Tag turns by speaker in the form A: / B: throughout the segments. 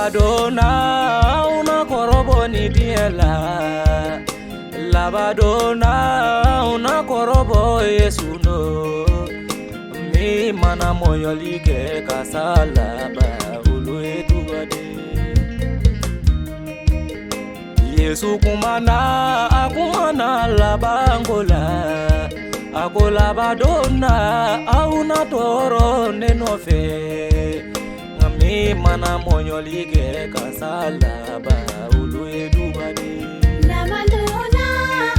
A: Labadona una korobo ni diela, Labadona una korobo Yesu no. Mi mana moyoli ke kasala ba ulu edubade. Yesu kumana akumana labangola, ako Labadona auna toro nenofe. Mi mana moyoli ke kasala ba ulu edubade.
B: Labadona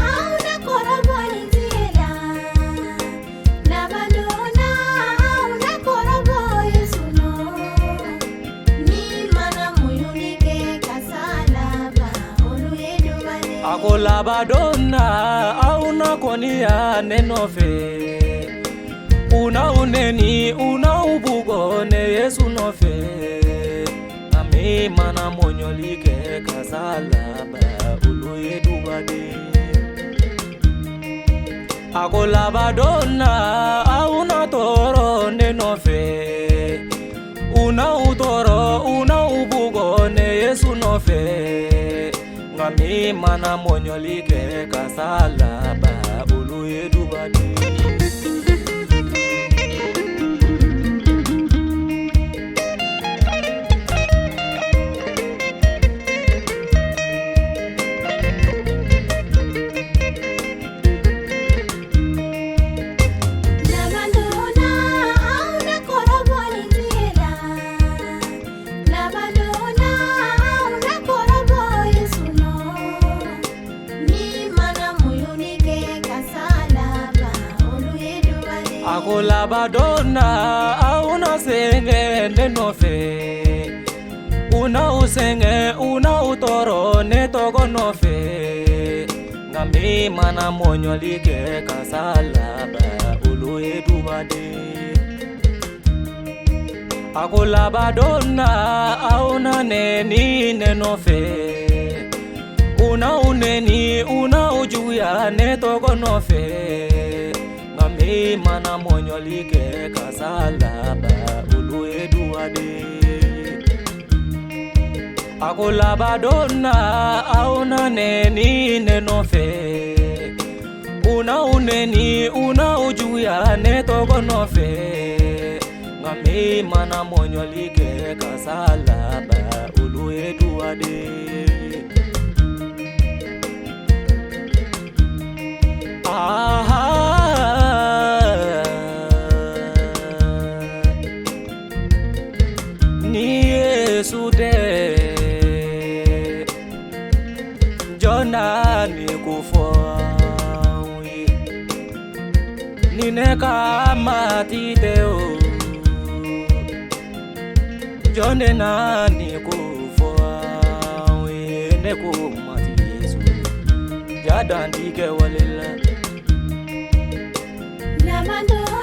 B: auna korobo ni diela, Labadona auna korobo Yesu no. Mi mana moyoli ke kasala ba ulu edubade.
A: Ako Labadona auna konia nenofe. Una uneni una ubugo ne Yesu nofe. Ami mana monyoli ke kasala ba ulu edubade. Ako Labadona auna toro nenofe. Una utoro una ubugo ne Yesu nofe. Ngami mana monyoli ke kasala ba ulu edubade. Ako Labadona auna senge nenofe. Una usenge una utoro ne togo nofe. Ngami mana monyoli ke kasala ba ulu edubade. Ako Labadona auna neni nenofe. Una uneni una ujuya ne togo nofe. Ngami mana monyoli ke kasala ba ulu edubade. Ako Labadona auna neni nenofe. Una uneni una ujuya ne togo nofe. Ngami mana monyoli ke kasala ba ulu edubade. Ni Yesu de Jona ni kufawi ni neka mati deo Jona na ni kufawi ne kumati Yesu jadandike walila
B: Labadona